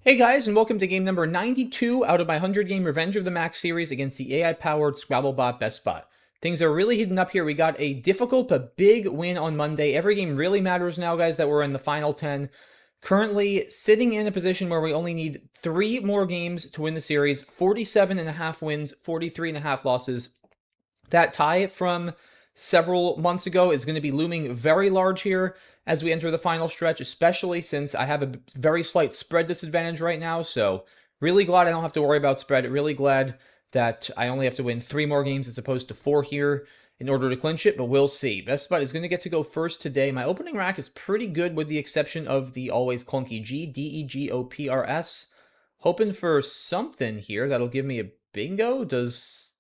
Hey guys, and welcome to game number 92 out of my 100-game Revenge of the Mack series against the AI-powered Scrabble bot BestBot. Things are really heating up here. We got a difficult but big win on Monday. Every game really matters now, guys, that we're in the final 10. Currently sitting in a position where we only need 3 more games to win the series. 47.5 wins, 43.5 losses. That tie from several months ago is going to be looming very large here as we enter the final stretch, especially since I have a very slight spread disadvantage right now. So really glad I don't have to worry about spread. Really glad that I only have to win 3 more games as opposed to 4 here in order to clinch it, but we'll see. BestBot is going to get to go first today. My opening rack is pretty good with the exception of the always clunky G, D-E-G-O-P-R-S. Hoping for something here that'll give me a bingo. Does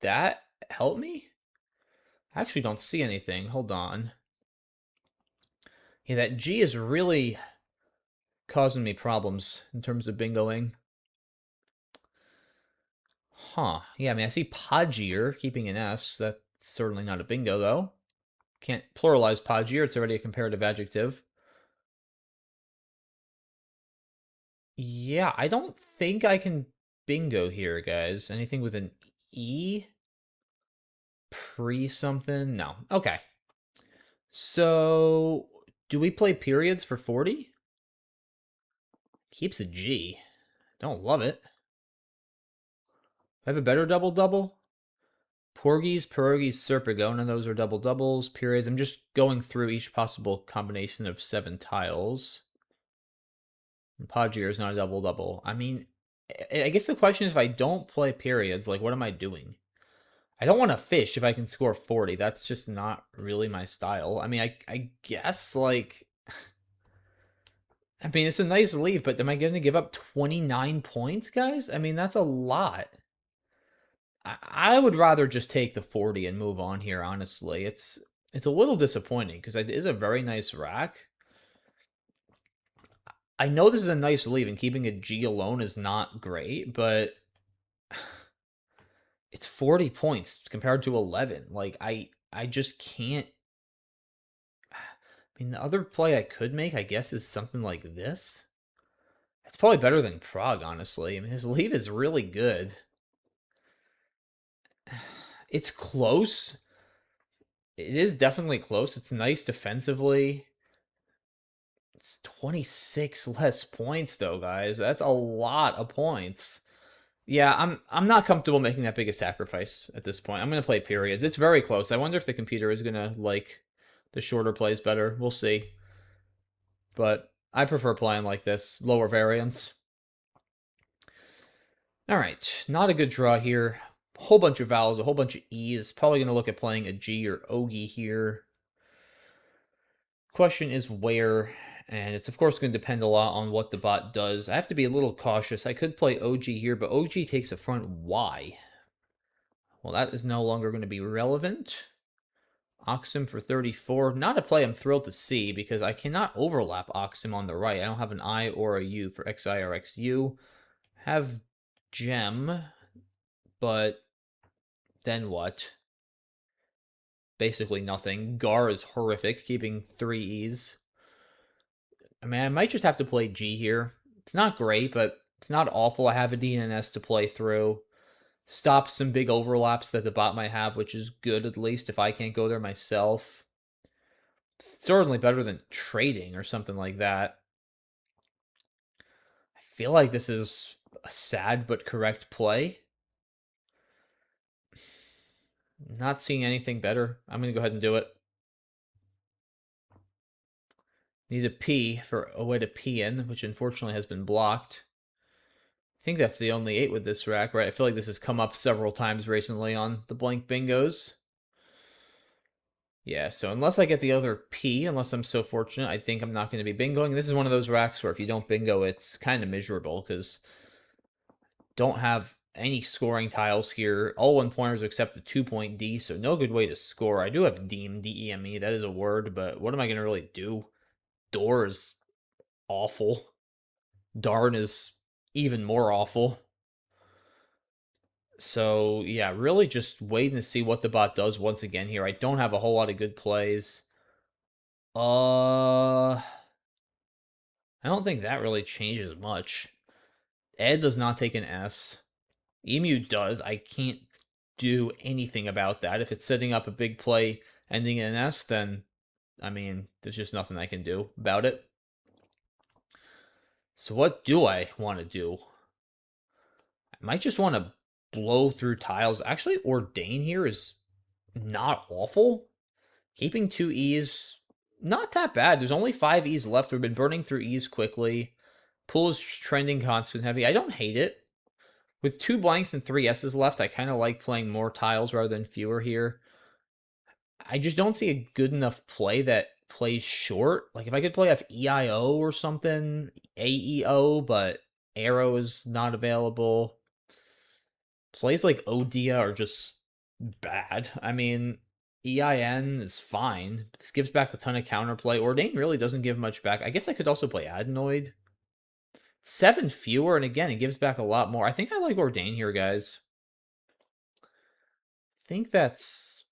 that help me? I actually don't see anything. Hold on. Yeah, that G is really causing me problems in terms of bingoing. Huh. Yeah, I mean, I see podgier, keeping an S. That's certainly not a bingo, though. Can't pluralize podgier. It's already a comparative adjective. Yeah, I don't think I can bingo here, guys. Anything with an E? Pre-something? No. Okay. So, do we play periods for 40? Keeps a G. Don't love it. I have a better double-double? Porgies, pierogies, serpigo. None of those are double-doubles. Periods. I'm just going through each possible combination of 7 tiles. And Podgier is not a double-double. I mean, I guess the question is if I don't play periods, like, what am I doing? I don't want to fish if I can score 40. That's just not really my style. I mean, I guess, like... I mean, it's a nice leave, but am I going to give up 29 points, guys? I mean, that's a lot. I would rather just take the 40 and move on here, honestly. It's a little disappointing because it is a very nice rack. I know this is a nice leave, and keeping a G alone is not great, but it's 40 points compared to 11. Like, I just can't... I mean, the other play I could make, I guess, is something like this. It's probably better than Prague, honestly. I mean, his leave is really good. It's close. It is definitely close. It's nice defensively. It's 26 less points though, guys. That's a lot of points. Yeah, I'm not comfortable making that big a sacrifice at this point. I'm going to play periods. It's very close. I wonder if the computer is going to like the shorter plays better. We'll see. But I prefer playing like this, lower variance. All right, not a good draw here. A whole bunch of vowels, a whole bunch of E's. Probably going to look at playing a G or Ogie here. Question is where, and it's of course going to depend a lot on what the bot does. I have to be a little cautious. I could play OG here, but OG takes a front Y. Well, that is no longer going to be relevant. Oxum for 34. Not a play I'm thrilled to see because I cannot overlap Oxum on the right. I don't have an I or a U for XI or XU. Have Gem, but then what? Basically nothing. Gar is horrific, keeping 3 E's. I mean, I might just have to play G here. It's not great, but it's not awful. I have a D and an S to play through. Stops some big overlaps that the bot might have, which is good at least if I can't go there myself. It's certainly better than trading or something like that. I feel like this is a sad but correct play. Not seeing anything better. I'm going to go ahead and do it. Need a P for a way to P in, which unfortunately has been blocked. I think that's the only 8 with this rack, right? I feel like this has come up several times recently on the blank bingos. Yeah, so unless I get the other P, unless I'm so fortunate, I think I'm not going to be bingoing. This is one of those racks where if you don't bingo, it's kind of miserable because don't have any scoring tiles here. All 1-pointers except the 2-point D, so no good way to score. I do have Deem, D-E-M-E. That is a word, but what am I going to really do? Door is awful. Darn is even more awful. So, yeah, really just waiting to see what the bot does once again here. I don't have a whole lot of good plays. I don't think that really changes much. Ed does not take an S. Emu does. I can't do anything about that. If it's setting up a big play ending in an S, then, I mean, there's just nothing I can do about it. So what do I want to do? I might just want to blow through tiles. Actually, Ordain here is not awful. Keeping 2 E's, not that bad. There's only 5 E's left. We've been burning through E's quickly. Pool is trending constant heavy. I don't hate it. With 2 blanks and 3 S's left, I kind of like playing more tiles rather than fewer here. I just don't see a good enough play that plays short. Like, if I could play off EIO or something, AEO, but Arrow is not available. Plays like Odia are just bad. I mean, EIN is fine. This gives back a ton of counterplay. Ordain really doesn't give much back. I guess I could also play Adenoid. 7 fewer, and again, it gives back a lot more. I think I like Ordain here, guys. I think that's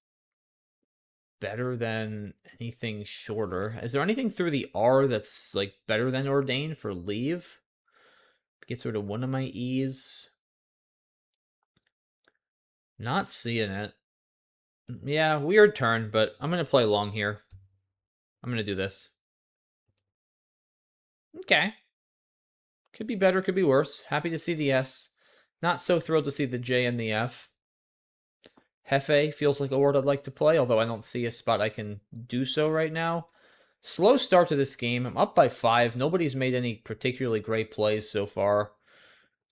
better than anything shorter. Is there anything through the R that's like better than Ordain for leave? Gets rid of one of my E's. Not seeing it. Yeah, weird turn, but I'm going to play long here. I'm going to do this. Okay. Could be better, could be worse. Happy to see the S. Not so thrilled to see the J and the F. Hefe feels like a word I'd like to play, although I don't see a spot I can do so right now. Slow start to this game. I'm up by 5. Nobody's made any particularly great plays so far.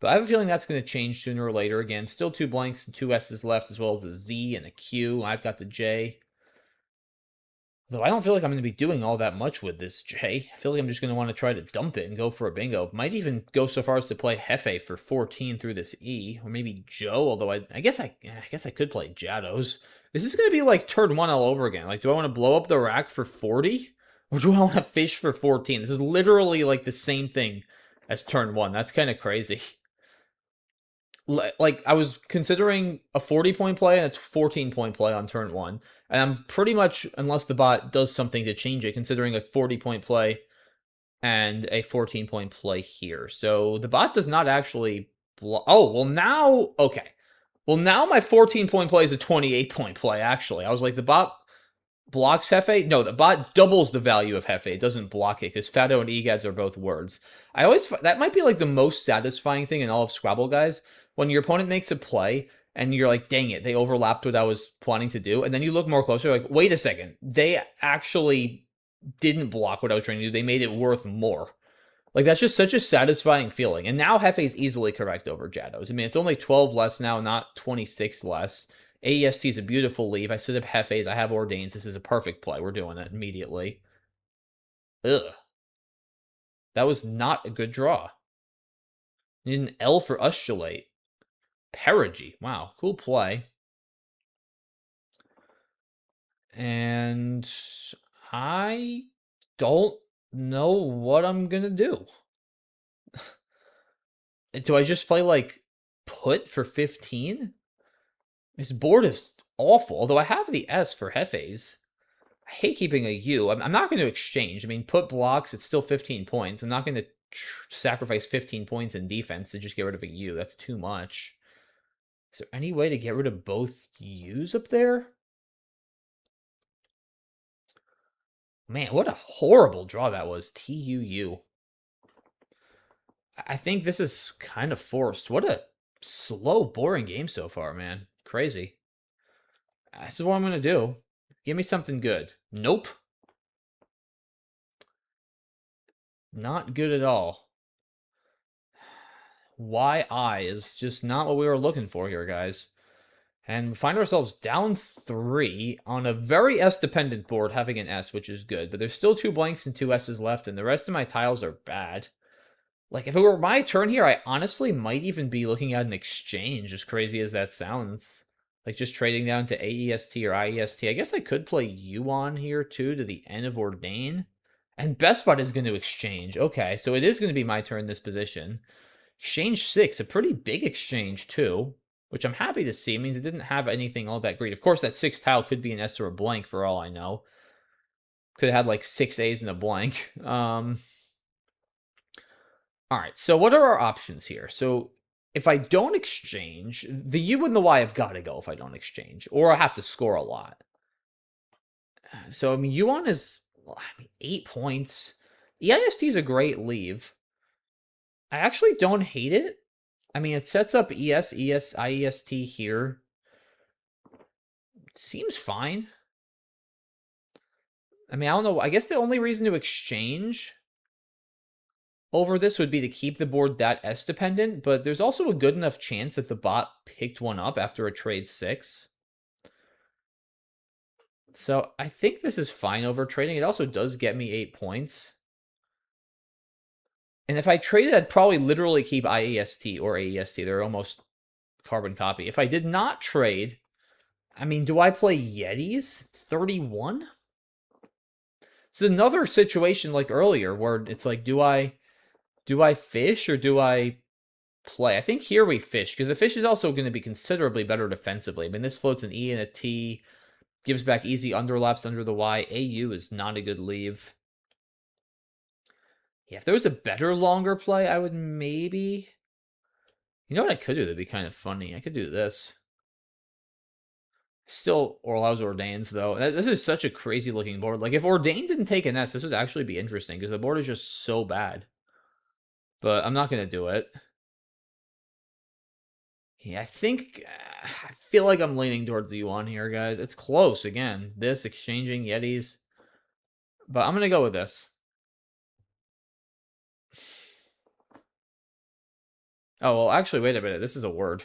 But I have a feeling that's going to change sooner or later. Again, still 2 blanks and 2 S's left, as well as a Z and a Q. I've got the J. Though I don't feel like I'm going to be doing all that much with this J. I feel like I'm just going to want to try to dump it and go for a bingo. Might even go so far as to play Hefe for 14 through this E, or maybe Joe. Although I guess I could play Jados. This is going to be like turn 1 all over again. Like, do I want to blow up the rack for 40, or do I want to fish for 14? This is literally like the same thing as turn 1. That's kind of crazy. Like, I was considering a 40-point play and a 14-point play on turn 1. And I'm pretty much, unless the bot does something to change it, considering a 40-point play and a 14-point play here. So the bot does not actually oh, well now, okay. Well, now my 14-point play is a 28-point play, actually. I was like, the bot blocks Hefe? No, the bot doubles the value of Hefe. It doesn't block it, because Fado and Egads are both words. That might be like the most satisfying thing in all of Scrabble, guys. When your opponent makes a play, and you're like, dang it, they overlapped what I was planning to do. And then you look more closer, like, wait a second. They actually didn't block what I was trying to do. They made it worth more. Like, that's just such a satisfying feeling. And now Hefe's easily correct over Jados. I mean, it's only 12 less now, not 26 less. AEST is a beautiful leave. I set up Hefe's. I have Ordains. This is a perfect play. We're doing it immediately. Ugh. That was not a good draw. Need an L for Ustulate. Perigee. Wow, cool play. And I don't know what I'm going to do. Do I just play, like, put for 15? This board is awful, although I have the S for Hefe's. I hate keeping a U. I'm not going to exchange. I mean, put blocks, it's still 15 points. I'm not going to sacrifice 15 points in defense to just get rid of a U. That's too much. Is there any way to get rid of both U's up there? Man, what a horrible draw that was. TUU. I think this is kind of forced. What a slow, boring game so far, man. Crazy. This is what I'm going to do. Give me something good. Nope. Not good at all. YI is just not what we were looking for here, guys. And we find ourselves down 3 on a very S-dependent board, having an S, which is good. But there's still 2 blanks and 2 S's left, and the rest of my tiles are bad. Like, if it were my turn here, I honestly might even be looking at an exchange, as crazy as that sounds. Like, just trading down to AEST or IEST. I guess I could play Yuan here, too, to the end of Ordain. And BestBot is going to exchange. Okay, so it is going to be my turn in this position. Exchange 6, a pretty big exchange, too, which I'm happy to see. It means it didn't have anything all that great. Of course, that 6 tile could be an S or a blank, for all I know. Could have had, like, 6 A's and a blank. All right, so what are our options here? So if I don't exchange, the U and the Y have got to go if I don't exchange, or I have to score a lot. So, I mean, Yuan is, well, I mean, 8 points. EIST is a great leave. I actually don't hate it. I mean, it sets up IEST here. Seems fine. I mean, I don't know. I guess the only reason to exchange over this would be to keep the board that S dependent, but there's also a good enough chance that the bot picked one up after a trade 6. So I think this is fine over trading. It also does get me 8 points. And if I traded, I'd probably literally keep IEST or AEST. They're almost carbon copy. If I did not trade, I mean, do I play Yetis? 31? It's another situation like earlier where it's like, do I fish or do I play? I think here we fish, because the fish is also going to be considerably better defensively. I mean, this floats an E and a T, gives back easy underlaps under the Y. AU is not a good leave. Yeah, if there was a better, longer play, I would maybe... You know what I could do that'd be kind of funny? I could do this. Still allows Ordains, though. This is such a crazy looking board. Like, if Ordain didn't take an S, this would actually be interesting, because the board is just so bad. But I'm not going to do it. Yeah, I think... I feel like I'm leaning towards the Yuan here, guys. It's close, again. This, exchanging, Yetis. But I'm going to go with this. Oh, well, actually, wait a minute. This is a word.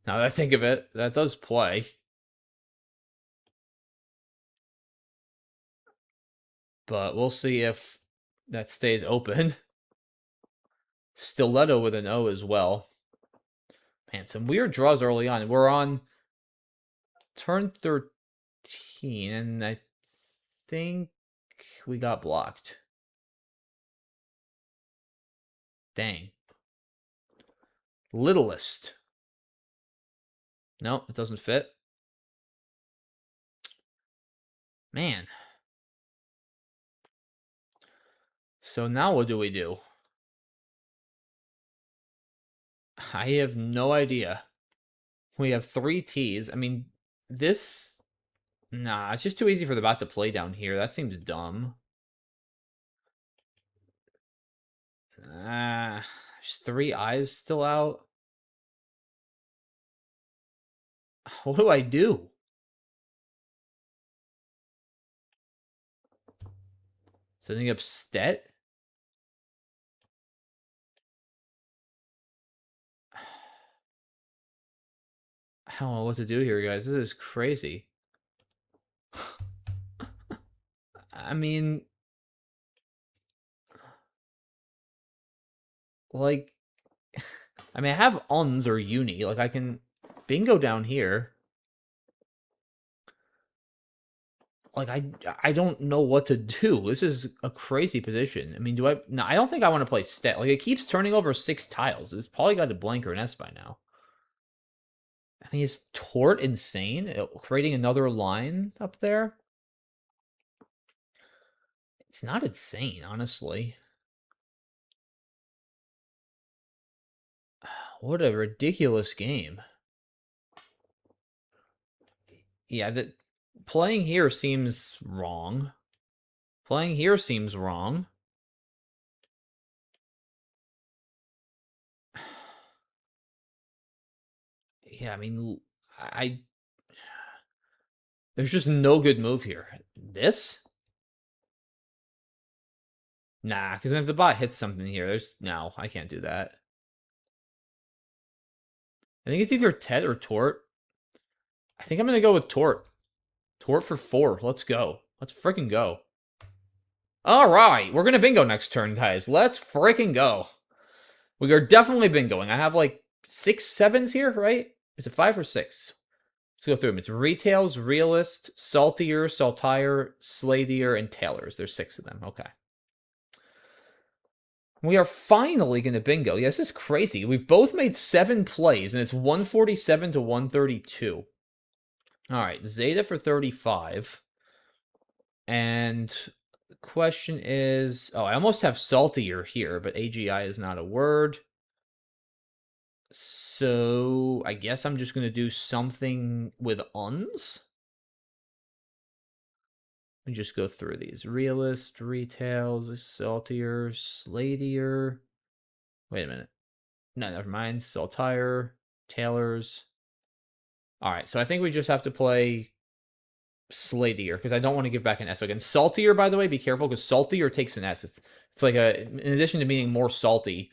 Now that I think of it, that does play. But we'll see if that stays open. Stiletto with an O as well. Man, some weird draws early on. We're on turn 13, and I think we got blocked. Dang. Littlest. No, it doesn't fit. Man. So now what do we do? I have no idea. We have 3 T's. I mean, this... Nah, it's just too easy for the bot to play down here. That seems dumb. There's 3 eyes still out. What do I do? Setting up Stet? I don't know what to do here, guys. This is crazy. I mean... Like... I mean, I have uns or uni. Like, I can bingo down here. Like, I don't know what to do. This is a crazy position. I mean, do I... No, I don't think I want to play Stet. Like, it keeps turning over 6 tiles. It's probably got a blank or an S by now. I mean, is Tort insane? Creating another line up there? It's not insane, honestly. What a ridiculous game. Yeah, that playing here seems wrong. Playing here seems wrong. Yeah, I mean, I there's just no good move here. This? Nah, because if the bot hits something here, no, I can't do that. I think it's either Tet or Tort. I think I'm gonna go with Tort. Tort for 4. Let's go. Let's freaking go. All right, we're gonna bingo next turn, guys. Let's freaking go. We are definitely bingoing. I have like 6 sevens here, right? Is it 5 or 6? Let's go through them. It's Retails, Realist, Saltier, Saltire, Sladier, and Tailors. There's 6 of them. Okay. We are finally going to bingo. Yeah, this is crazy. We've both made 7 plays, and it's 147 to 132. All right, Zeta for 35. And The question is, oh, I almost have saltier here, but AGI is not a word. So I guess I'm just gonna do something with uns. Let me just go through these. Realist, retails, saltier, sladier. Wait a minute. No, never mind. Saltire, tailors. All right, so I think we just have to play sladier because I don't want to give back an S again. Saltier, by the way, be careful because saltier takes an S. It's like in addition to meaning more salty,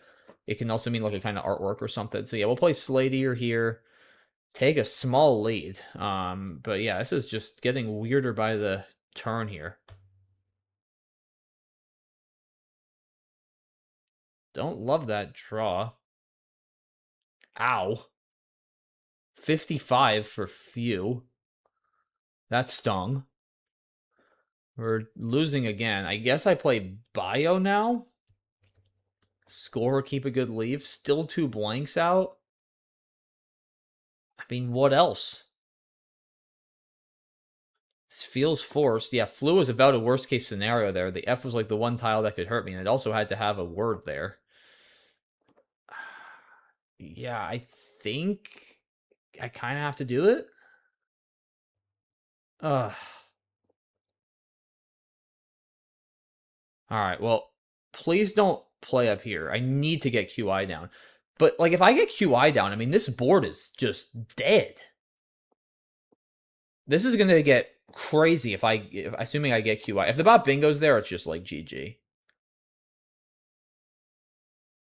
it can also mean like a kind of artwork or something. So yeah, we'll play sladier here. Take a small lead. But yeah, this is just getting weirder by the turn here. Don't love that draw. Ow. 55 for few. That stung. We're losing again. I guess I play bio now. Score, keep a good leave. Still 2 blanks out. I mean, what else? This feels forced. Yeah, flu was about a worst case scenario there. The F was like the one tile that could hurt me, and it also had to have a word there. Yeah, I think I kind of have to do it. Ugh. All right, well, please don't play up here. I need to get QI down. But, like, if I get QI down, I mean, this board is just dead. This is going to get crazy if assuming I get QI. If the bot bingo's there, it's just, like, GG.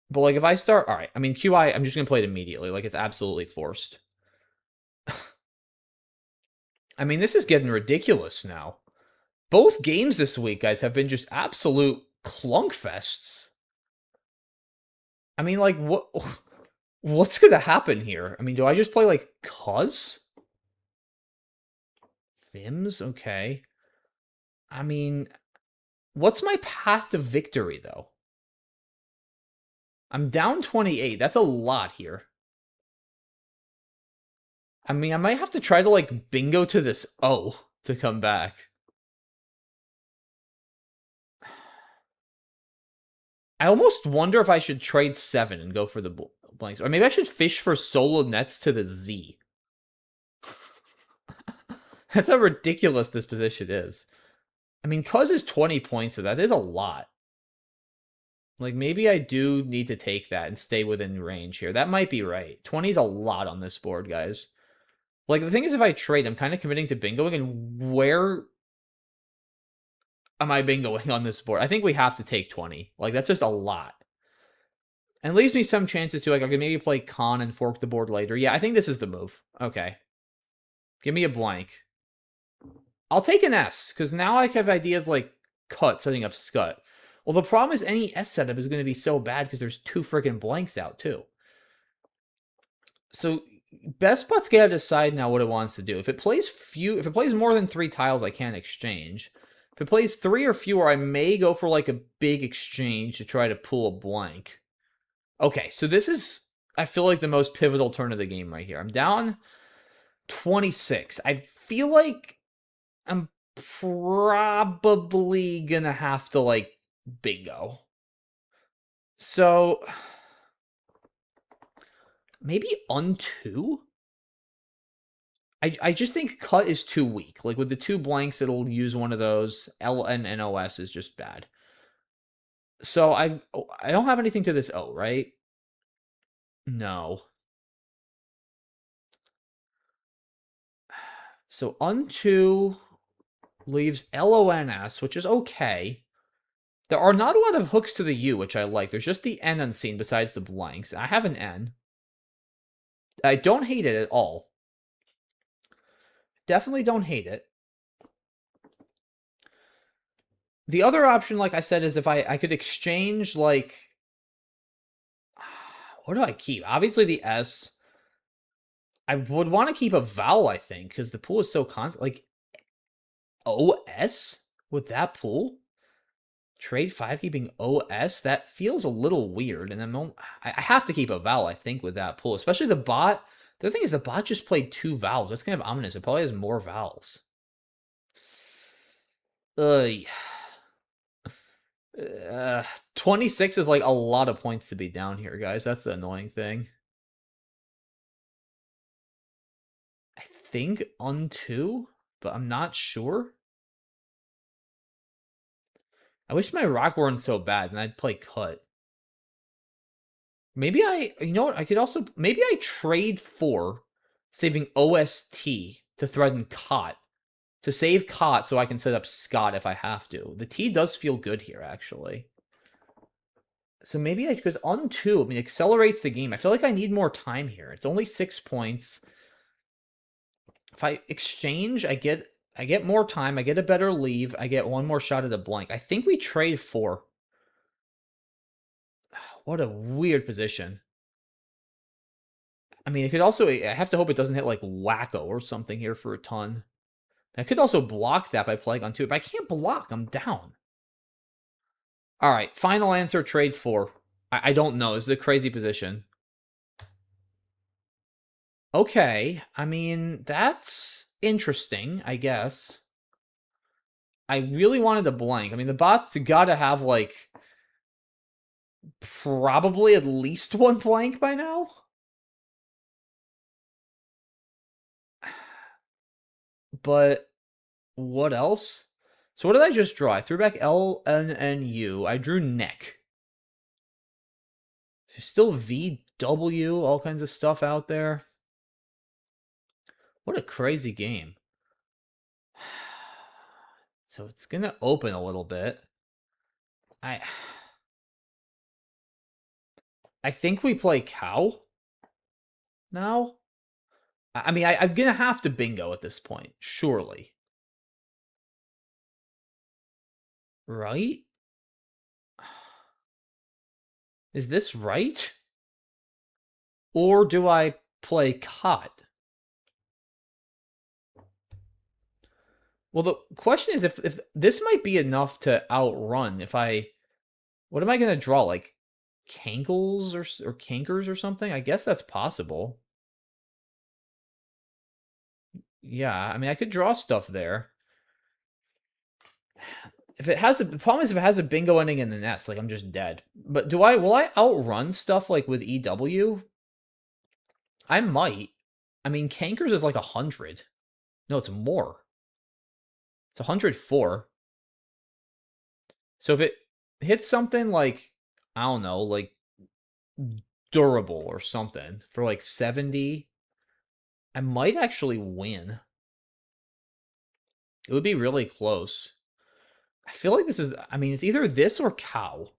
But, like, if I start... All right, I mean, QI, I'm just going to play it immediately. Like, it's absolutely forced. I mean, this is getting ridiculous now. Both games this week, guys, have been just absolute clunk fests. I mean, like, what's going to happen here? I mean, do I just play, like, Cuz? Vims? Okay. I mean, what's my path to victory, though? I'm down 28. That's a lot here. I mean, I might have to try to, like, bingo to this O to come back. I almost wonder if I should trade 7 and go for the blanks. Or maybe I should fish for solo nets to the Z. That's how ridiculous this position is. I mean, Cuz is 20 points, so that is a lot. Like, maybe I do need to take that and stay within range here. That might be right. 20 is a lot on this board, guys. Like, the thing is, if I trade, I'm kind of committing to bingoing, and where am I bingoing on this board? I think we have to take 20. Like, that's just a lot. And leaves me some chances to, like, I can maybe play con and fork the board later. Yeah, I think this is the move. Okay. Give me a blank. I'll take an S, because now I have ideas like cut, setting up scut. Well, the problem is any S setup is going to be so bad because there's 2 freaking blanks out, too. So BestBot's got to decide now what it wants to do. If it plays more than 3 tiles, I can't exchange. If it plays 3 or fewer, I may go for like a big exchange to try to pull a blank. Okay, so this is, I feel like, the most pivotal turn of the game right here. I'm down 26. I feel like I'm probably gonna have to, like, bingo. So maybe un2? I just think cut is too weak. Like, with the 2 blanks, it'll use one of those. L and NOS is just bad. So I don't have anything to this O, right? No. So un2 leaves LONS, which is okay. There are not a lot of hooks to the U, which I like. There's just the N unseen besides the blanks. I have an N. I don't hate it at all. Definitely don't hate it. The other option, like I said, is if I could exchange, like... What do I keep? Obviously the S. I would want to keep a vowel, I think, because the pool is so constant. Like, OS with that pool? Trade 5 keeping OS? That feels a little weird. And then I have to keep a vowel, I think, with that pool. Especially the bot. The other thing is the bot just played 2 vowels. That's kind of ominous. It probably has more vowels. Ugh. Uh, 26 is like a lot of points to be down here, guys. That's the annoying thing. I think on 2, but I'm not sure. I wish my rock weren't so bad, and I'd play cut. Maybe you know what? I could also, maybe I trade 4, saving OST to threaten Cot. To save Cot so I can set up Scott if I have to. The T does feel good here, actually. So maybe because on 2, I mean, accelerates the game. I feel like I need more time here. It's only 6 points. If I exchange, I get more time. I get a better leave. I get one more shot at a blank. I think we trade 4. What a weird position. I mean, it could also, I have to hope it doesn't hit like Wacko or something here for a ton. I could also block that by playing on 2, but I can't block. I'm down. All right, final answer, trade 4. I don't know. This is a crazy position. Okay, I mean, that's interesting, I guess. I really wanted a blank. I mean, the bot's gotta have, like, probably at least one blank by now. But what else? So what did I just draw? I threw back L, N, N, U. I drew neck. There's still V, W, all kinds of stuff out there. What a crazy game. So it's gonna open a little bit. I I think we play cow now. I mean, I'm gonna have to bingo at this point, surely. Right? Is this right? Or do I play cot? Well, the question is if this might be enough to outrun if I... What am I going to draw? Like cankles or cankers or something? I guess that's possible. Yeah, I mean, I could draw stuff there. If it has the problem is if it has a bingo ending in the nest, like I'm just dead. But will I outrun stuff like with EW? I might. I mean, cankers is like 100. No, it's more. It's 104. So if it hits something like, I don't know, like durable or something for like 70, I might actually win. It would be really close. I feel like this is, I mean, it's either this or cow.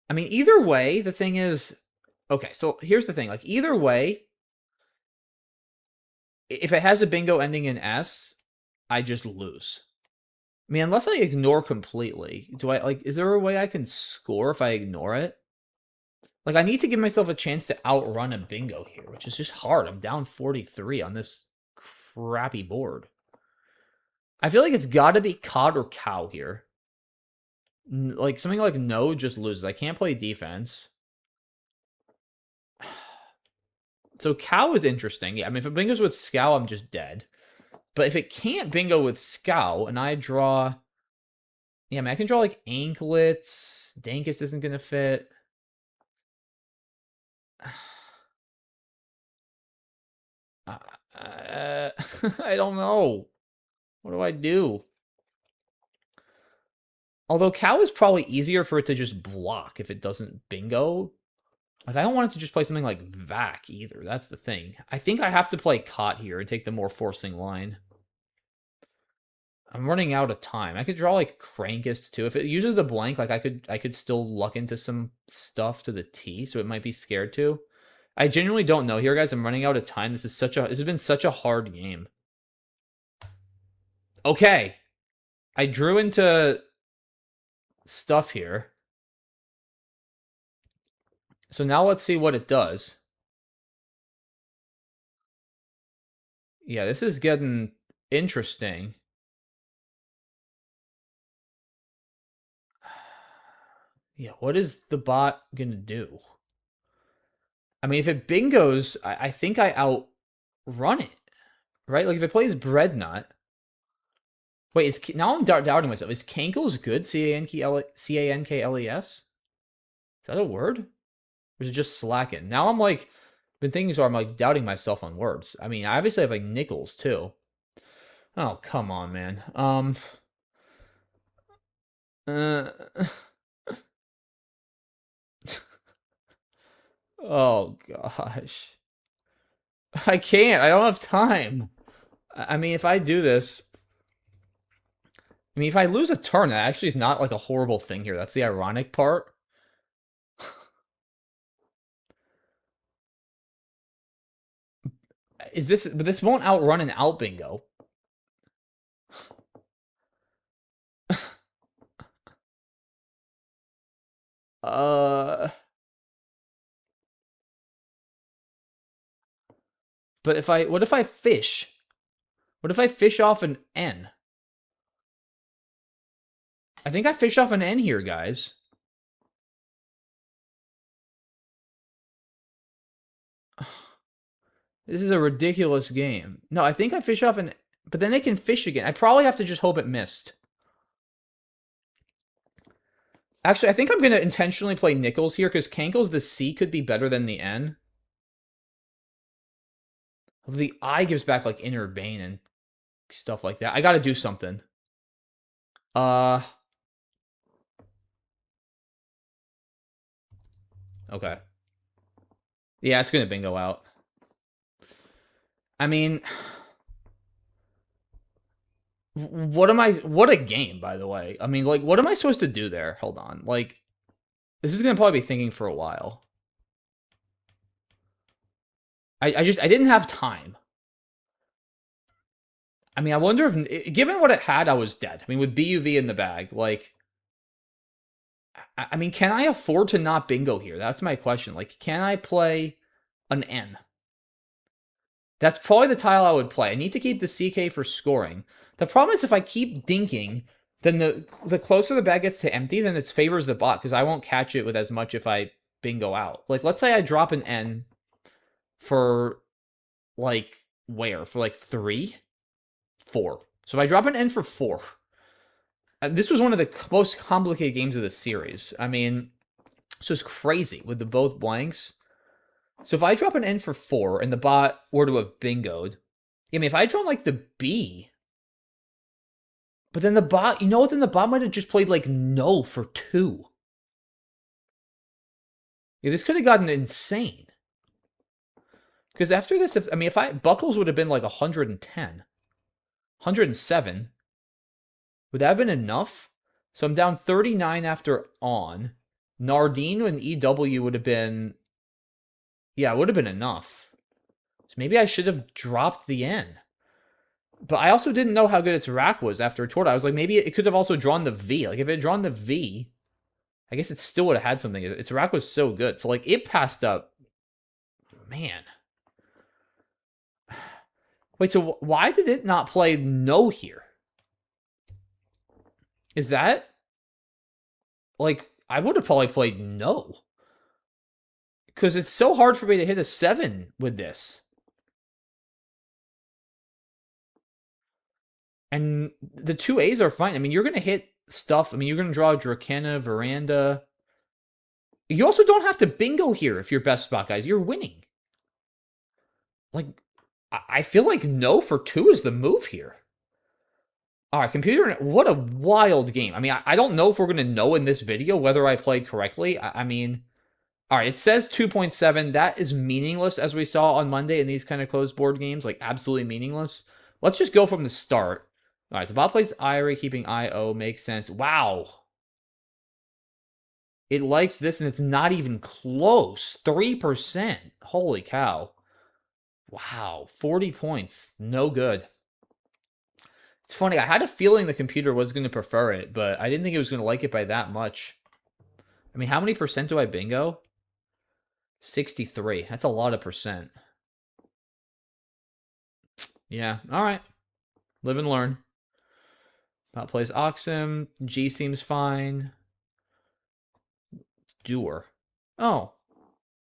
I mean, either way, the thing is, okay, so here's the thing. Like, either way, if it has a bingo ending in S, I just lose. I mean, unless I ignore completely, is there a way I can score if I ignore it? Like, I need to give myself a chance to outrun a bingo here, which is just hard. I'm down 43 on this crappy board. I feel like it's got to be cod or cow here. Like, something like no just loses. I can't play defense. So cow is interesting. Yeah, I mean, if it bingos with scow, I'm just dead. But if it can't bingo with scow, and I draw... Yeah, I mean, I can draw, like, anklets. Dankus isn't going to fit. I don't know. What do I do? Although cow is probably easier for it to just block if it doesn't bingo. Like, I don't want it to just play something like Vac either. That's the thing. I think I have to play Cot here and take the more forcing line. I'm running out of time. I could draw like Crankist too. If it uses the blank, like I could still luck into some stuff to the T, so it might be scared to. I genuinely don't know here, guys. I'm running out of time. This has been such a hard game. Okay. I drew into stuff here. So now let's see what it does. Yeah, this is getting interesting. Yeah, what is the bot gonna do? I mean, if it bingos, I think I outrun it, right? Like if it plays Breadnut, Wait, now I'm doubting myself. Is Cankles good? Cankles? Is that a word? Or is it just slacking? Now I'm like, been thinking so I'm like doubting myself on words. I mean, I obviously have like nickels too. Oh, come on, man. Uh, oh gosh. I can't. I don't have time. I mean, if I do this, I mean, if I lose a turn, that actually is not like a horrible thing here. That's the ironic part. Is this, but this won't outrun an out bingo. Uh, but what if I fish? What if I fish off an N? I think I fish off an N here, guys. This is a ridiculous game. No, I think I fish off an, but then they can fish again. I probably have to just hope it missed. Actually, I think I'm going to intentionally play nickels here because Cankles, the C could be better than the N. The I gives back like inner bane and stuff like that. I got to do something. Uh, okay. Yeah, it's going to bingo out. I mean, what a game, by the way. I mean, like, what am I supposed to do there? Hold on. Like, this is going to probably be thinking for a while. I didn't have time. I mean, I wonder if, given what it had, I was dead. I mean, with BUV in the bag, like, I mean, can I afford to not bingo here? That's my question. Like, can I play an N? That's probably the tile I would play. I need to keep the CK for scoring. The problem is if I keep dinking, then the closer the bag gets to empty, then it favors the bot, because I won't catch it with as much if I bingo out. Like, let's say I drop an N for, like, where? For, like, 3? 4. So if I drop an N for 4, this was one of the most complicated games of the series. I mean, so it's crazy with the both blanks. So if I drop an N for 4 and the bot were to have bingoed, I mean, if I draw like the B, but then the bot, you know what? Then the bot might have just played like no for 2. Yeah, this could have gotten insane. Because after this, if Buckles would have been like 110, 107, would that have been enough? So I'm down 39 after on. Nardine and EW would have been, yeah, it would have been enough. So maybe I should have dropped the N. But I also didn't know how good its rack was after Torta. I was like, maybe it could have also drawn the V. Like, if it had drawn the V, I guess it still would have had something. Its rack was so good. So, like, it passed up. Man. Wait, so why did it not play no here? Is that, like, I would have probably played no. Because it's so hard for me to hit a 7 with this. And the 2 A's are fine. I mean, you're going to hit stuff. I mean, you're going to draw Drakena, Veranda. You also don't have to bingo here if you're best spot, guys. You're winning. Like, I feel like no for 2 is the move here. All right, computer, what a wild game. I mean, I don't know if we're going to know in this video whether I played correctly. I mean, all right, it says 2.7. That is meaningless, as we saw on Monday in these kind of closed board games. Like, absolutely meaningless. Let's just go from the start. All right, the bot plays IRA, keeping IO. Makes sense. Wow. It likes this, and it's not even close. 3%. Holy cow. Wow. 40 points. No good. It's funny. I had a feeling the computer was going to prefer it, but I didn't think it was going to like it by that much. I mean, how many percent do I bingo? 63. That's a lot of percent. Yeah. All right. Live and learn. Bot plays Oxum. G seems fine. Doer. Oh.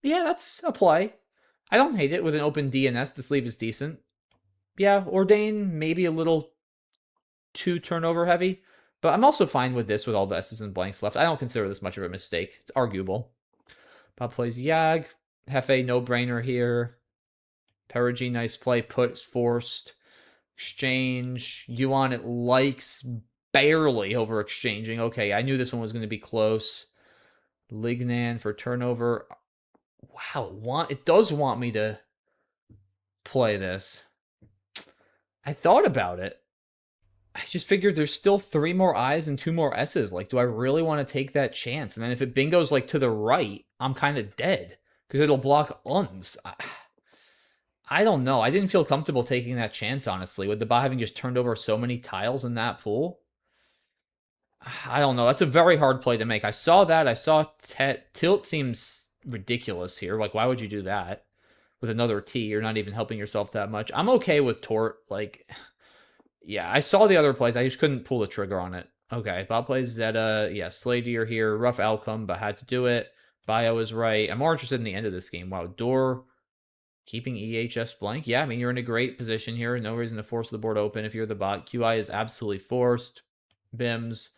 Yeah, that's a play. I don't hate it with an open DNS. The sleeve is decent. Yeah, Ordain, maybe a little too turnover heavy. But I'm also fine with this with all the S's and blanks left. I don't consider this much of a mistake. It's arguable. Bob plays Yag. Hefe, no-brainer here. Perigee, nice play. Put's forced. Exchange. Yuan, it likes barely over exchanging. Okay, I knew this one was going to be close. Lignan for turnover. Wow, it does want me to play this. I thought about it. I just figured there's still 3 more I's and 2 more S's. Like, do I really want to take that chance? And then if it bingoes like to the right, I'm kind of dead because it'll block uns. I don't know. I didn't feel comfortable taking that chance, honestly, with the bot having just turned over so many tiles in that pool. I don't know. That's a very hard play to make. I saw that. I saw tilt seems ridiculous here. Like, why would you do that? With another T, you're not even helping yourself that much. I'm okay with tort. Like, yeah, I saw the other plays. I just couldn't pull the trigger on it. Okay, Bob plays Zeta. Yeah, Sladier here. Rough outcome, but had to do it. Bio is right. I'm more interested in the end of this game. Wow, Door keeping EHS blank. Yeah, I mean, you're in a great position here. No reason to force the board open if you're the bot. QI is absolutely forced. Bims.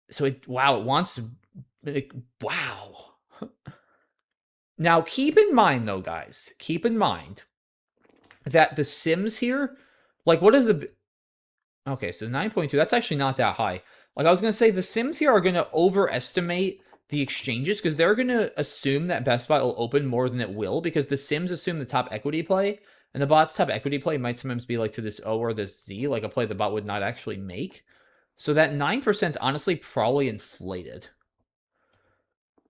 So it wants wow. Now keep in mind though, guys. Keep in mind that the Sims here, like what is the okay, so 9.2, that's actually not that high. Like I was gonna say, the Sims here are gonna overestimate the exchanges because they're gonna assume that BestBot will open more than it will because the Sims assume the top equity play, and the bot's top equity play might sometimes be like to this O or this Z, like a play the bot would not actually make. So that 9% is honestly probably inflated.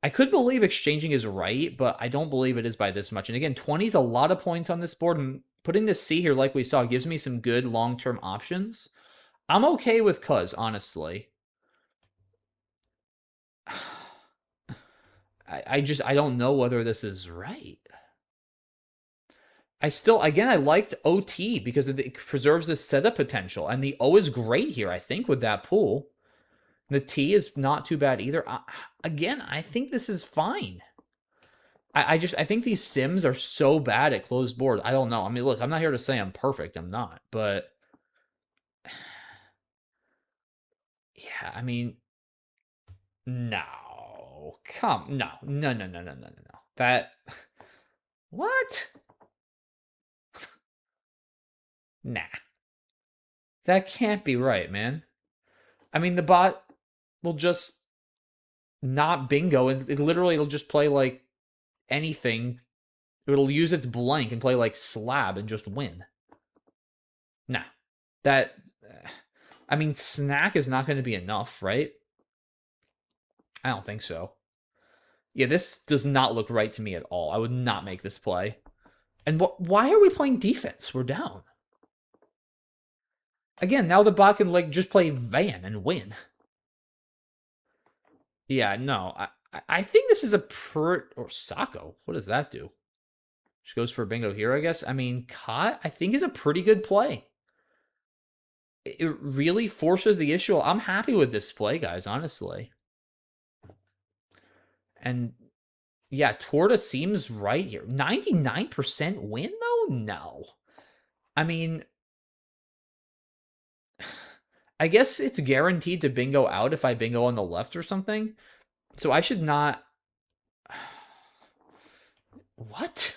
I could believe exchanging is right, but I don't believe it is by this much. And again, 20 is a lot of points on this board, and putting this C here like we saw gives me some good long-term options. I'm okay with cuz, honestly. I don't know whether this is right. I liked OT because it preserves the setup potential, and the O is great here, I think, with that pool. The T is not too bad either. Again, I think this is fine. I think these Sims are so bad at closed board. I don't know. I mean, look, I'm not here to say I'm perfect. I'm not. But, yeah, I mean, no. No. That, what? Nah. That can't be right, man. I mean, the bot will just not bingo, and it'll just play like anything. It'll use its blank and play like slab and just win. Nah. That, I mean, snack is not going to be enough, right? I don't think so. Yeah, this does not look right to me at all. I would not make this play. And why are we playing defense? We're down. Again, now the bot can like just play Van and win. Yeah, no. I think this is a or Sako. What does that do? Just goes for a bingo here, I guess. I mean, Kot, I think is a pretty good play. It really forces the issue. I'm happy with this play, guys, honestly. And yeah, Torta seems right here. 99% win, though? No. I mean, I guess it's guaranteed to bingo out if I bingo on the left or something. So I should not... What?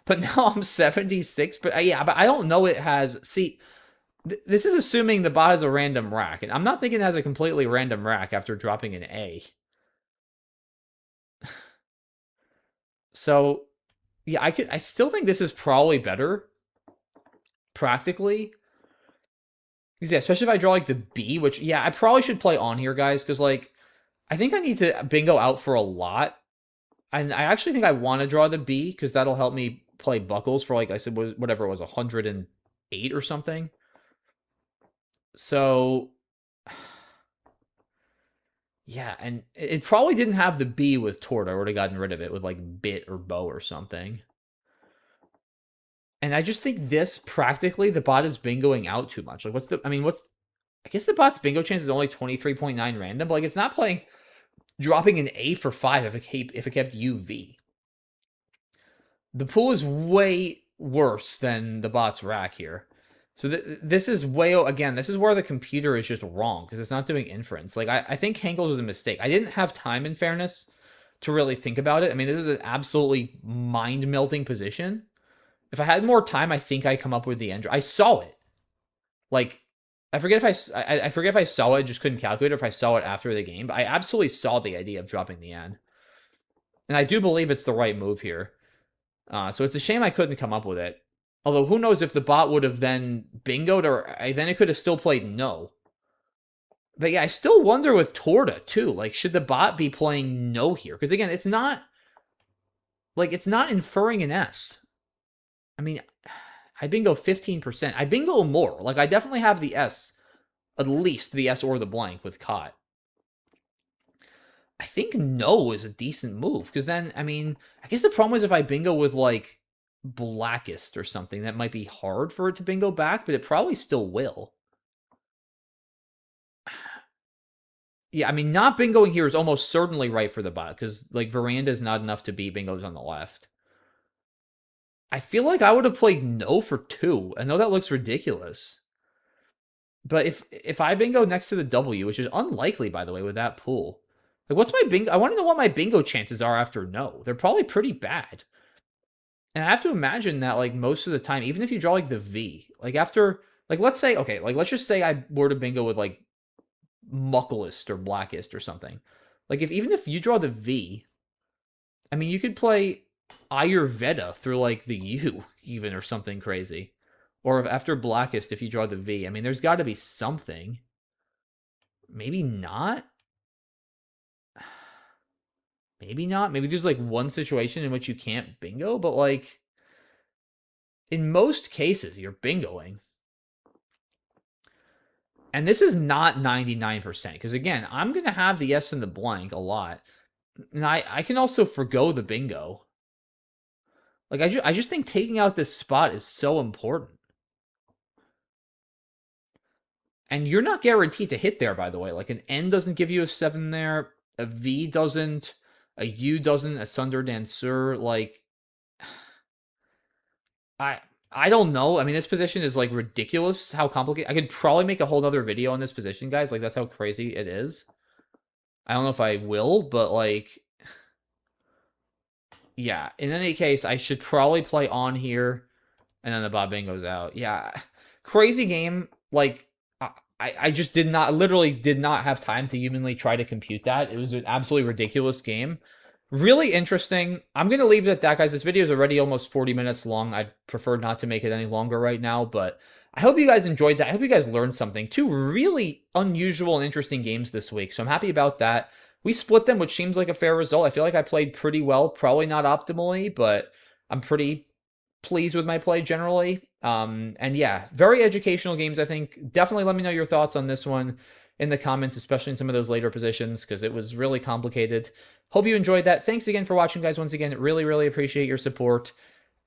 But now I'm 76. But yeah, but I don't know it has... See, this is assuming the bot has a random rack. And I'm not thinking it has a completely random rack after dropping an A. So, yeah, I still think this is probably better, practically. Yeah, especially if I draw like the B, which, yeah, I probably should play on here, guys, because like, I think I need to bingo out for a lot. And I actually think I want to draw the B, because that'll help me play buckles for, like I said, whatever it was, 108 or something. So, yeah, and it probably didn't have the B with Tort. I would have gotten rid of it with like Bit or Bow or something. And I just think this, practically, the bot is bingoing out too much. Like, I guess the bot's bingo chance is only 23.9 random, but like, it's not playing, dropping an A for 5 if it kept UV. The pool is way worse than the bot's rack here. So this is again, this is where the computer is just wrong because it's not doing inference. Like, I think Hankel was a mistake. I didn't have time, in fairness, to really think about it. I mean, this is an absolutely mind melting position. If I had more time, I think I'd come up with the end. I saw it. Like, I forget if I forget if I saw it, just couldn't calculate, or if I saw it after the game. But I absolutely saw the idea of dropping the end, and I do believe it's the right move here. So it's a shame I couldn't come up with it. Although who knows if the bot would have then bingoed, or then it could have still played no. But yeah, I still wonder with Torta too. Like, should the bot be playing no here? Because again, it's not inferring an S. I mean, I bingo 15%. I bingo more. Like, I definitely have the S, at least the S or the blank with caught. I think no is a decent move because then, I mean, I guess the problem is if I bingo with like blackest or something, that might be hard for it to bingo back, but it probably still will. Yeah, I mean, not bingoing here is almost certainly right for the bot because like veranda is not enough to beat bingos on the left. I feel like I would have played no for 2. I know that looks ridiculous. But if I bingo next to the W, which is unlikely, by the way, with that pool, like what's my bingo? I want to know what my bingo chances are after no. They're probably pretty bad. And I have to imagine that like most of the time, even if you draw like the V, like after like let's say okay, like let's just say I were to bingo with like mucklest or blackest or something. Like if even if you draw the V, I mean you could play Ayurveda through like the U even or something crazy. Or if after blackest if you draw the V, I mean there's got to be something. Maybe not. Maybe not. Maybe there's like one situation in which you can't bingo, but like in most cases you're bingoing. And this is not 99% because again, I'm going to have the S in the blank a lot. And I can also forgo the bingo. Like I just think taking out this spot is so important. And you're not guaranteed to hit there, by the way. Like an N doesn't give you a 7 there, a V doesn't, a U doesn't, a Sunder Dancer. Like I I don't know. I mean, this position is like ridiculous. How complicated. I could probably make a whole other video on this position, guys. Like that's how crazy it is. I don't know if I will, but like, yeah. In any case, I should probably play on here, and then the Bob Bingo's out. Yeah, crazy game. Like, I just literally did not have time to humanly try to compute that. It was an absolutely ridiculous game. Really interesting. I'm going to leave it at that, guys. This video is already almost 40 minutes long. I'd prefer not to make it any longer right now, but I hope you guys enjoyed that. I hope you guys learned something. 2 really unusual and interesting games this week, so I'm happy about that. We split them, which seems like a fair result. I feel like I played pretty well. Probably not optimally, but I'm pretty pleased with my play generally. And yeah, very educational games, I think. Definitely let me know your thoughts on this one in the comments, especially in some of those later positions, because it was really complicated. Hope you enjoyed that. Thanks again for watching, guys. Once again, really, really appreciate your support.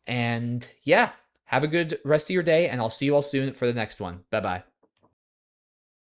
And yeah, have a good rest of your day, and I'll see you all soon for the next one. Bye-bye.